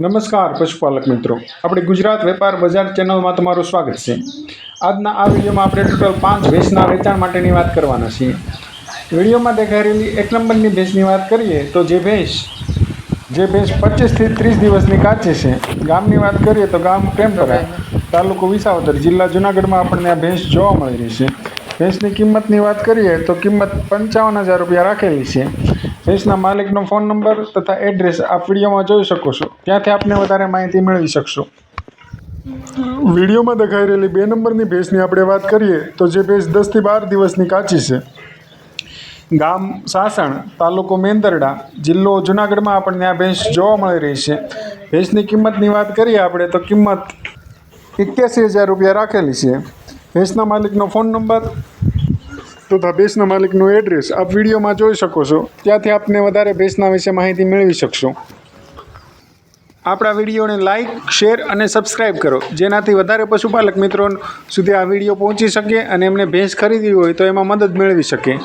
નમસ્કાર પશુપાલક મિત્રો, આપણે ગુજરાત વેપાર બજાર ચેનલમાં તમારું સ્વાગત છે। આજના આ વિડીયોમાં આપણે ટોટલ 5 ભેંસના વેચાણ માટેની વાત કરવાના છીએ। વિડીયોમાં દેખાઈ રહેલી 1 નંબરની ભેંસની વાત કરીએ તો જે ભેંસ 25 થી 30 દિવસની કાચી છે। ગામની વાત કરીએ તો ગામ પ્રેમપરા, તાલુકો વિસાવદર, જિલ્લા જૂનાગઢમાં આપણને આ ભેંસ જોવા મળી રહી છે। ભેંસની કિંમતની વાત કરીએ તો કિંમત 55,000 રૂપિયા રાખેલી છે। ભેંસના માલિકનો ફોન નંબર તથા એડ્રેસ આપ વિડીયોમાં જોઈ શકો છો, ત્યાંથી આપને વધારે માહિતી મેળવી શકશો। વિડીયોમાં દેખાઈ રહેલી 2 નંબરની ભેંસની આપણે વાત કરીએ તો જે ભેંસ 10 થી 12 દિવસની કાચી છે। ગામ સાસણ, તાલુકો મેંદરડા, જિલ્લો જૂનાગઢમાં આપણને આ ભેંસ જોવા મળી રહી છે। ભેંસની કિંમતની વાત કરીએ આપણે તો કિંમત 81,000 રૂપિયા રાખેલી છે। ભેંસના માલિકનો ફોન નંબર તથા ભેંસના માલિકનું એડ્રેસ આપ વિડીયોમાં જોઈ શકો છો, ત્યાંથી આપને વધારે ભેંસના વિશે માહિતી મેળવી શકશો। આપણા વિડીયોને લાઇક, શેર અને સબસ્ક્રાઈબ કરો, જેનાથી વધારે પશુપાલક મિત્રો સુધી આ વિડીયો પહોંચી શકે અને એમને ભેંસ ખરીદવી હોય તો એમાં મદદ મેળવી શકે।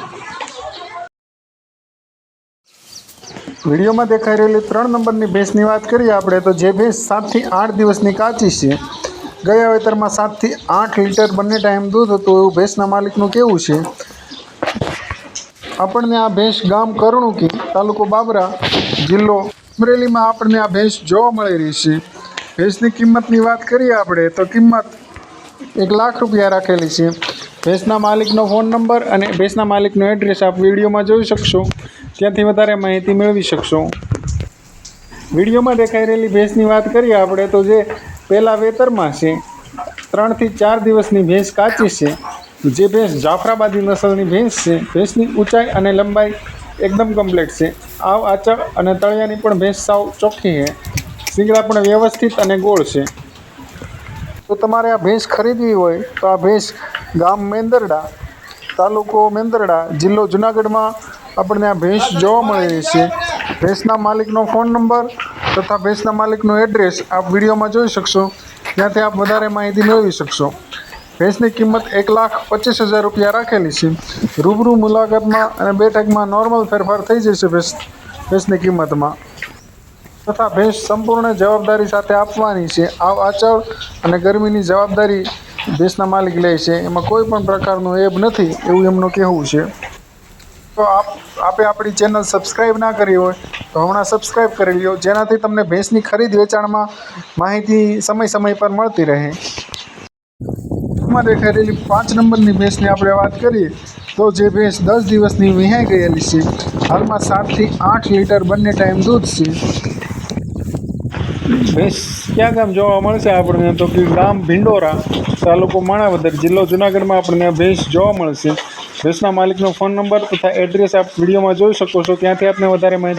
વિડીયોમાં દેખાઈ રહેલી 3 નંબરની ભેંસની વાત કરીએ આપણે તો જે ભેંસ 7 થી 8 દિવસની કાચી છે। ગયા વેતરમાં 7 થી 8 લીટર બંને ટાઈમ દૂધ હતું એવું ભેંસના માલિકનું કહેવું છે। આપણને આ ભેંસ ગામ કરુણુકી, તાલુકો બાબરા, જિલ્લો અમરેલીમાં આપણને આ ભેંસ જોવા મળી રહી છે। ભેંસની કિંમતની વાત કરીએ આપણે તો કિંમત 1 લાખ રૂપિયા રાખેલી છે। ભેંસના માલિકનો ફોન નંબર અને ભેંસના માલિકનું એડ્રેસ આપ વિડીયોમાં જોઈ શકશો, ત્યાંથી વધારે માહિતી મેળવી શકશો। વિડીયોમાં દેખાઈ રહેલી ભેંસની વાત કરીએ આપણે તો જે પહેલા વેતરમાં છે, 3 થી 4 દિવસની ભેંસ કાચી છે। જે ભેંસ જાફરાબાદી નસલની ભેંસ છે। ભેંસની ઊંચાઈ અને લંબાઈ એકદમ કમ્પ્લીટ છે। આવ આચળ અને તળિયાની પણ ભેંસ સાવ ચોખ્ખી છે। શીંગડા પણ વ્યવસ્થિત અને ગોળ છે। તો તમારે આ ભેંસ ખરીદવી હોય તો આ ભેંસ ગામ મેંદરડા, તાલુકો મેંદરડા, જિલ્લો જૂનાગઢમાં આપણને આ ભેંસ જોવા મળી રહી છે। ભેંસના માલિકનો ફોન નંબર તથા ભેંસના માલિકનું એડ્રેસ આપ વિડીયોમાં જોઈ શકશો, ત્યાંથી આપ વધારે માહિતી મેળવી શકશો। ભેંસની કિંમત 1,25,000 રૂપિયા રાખેલી છે। રૂબરૂ મુલાકાતમાં અને બેઠકમાં નોર્મલ ફેરફાર થઈ જશે ભેંસની કિંમતમાં, તથા ભેંસ સંપૂર્ણ જવાબદારી સાથે આપવાની છે। આવ આચળ અને ગરમીની જવાબદારી ભેંસના માલિક લે છે, એમાં કોઈ પણ પ્રકારનું એબ નથી એવું એમનું કહેવું છે। તો આપે આપણી ચેનલ સબસ્ક્રાઈબ ના કરી હોય તો હમણાં સબસ્ક્રાઈબ કરી લ્યો, જેનાથી તમને ભેંસની ખરીદ વેચાણમાં માહિતી સમય પર મળતી રહે। દેખાઈ રહેલી 5 નંબરની ભેંસની આપણે વાત કરીએ તો જે ભેંસ 10 દિવસની વિહાઈ ગયેલી છે। હાલમાં 7 થી 8 લીટર બંને ટાઈમ દૂધ છે। ભેંસ ક્યાં ગામ જોવા મળશે આપણને તો કે ગામ ભિંડોરા, તાલુકો માણાવદર, જિલ્લો જૂનાગઢમાં આપણને ભેંસ જોવા મળશે। ભેંસના માલિકનો ફોન નંબર તથા એડ્રેસ આપ વિડીયોમાં જોઈ શકો છો, ત્યાંથી આપને વધારે માહિતી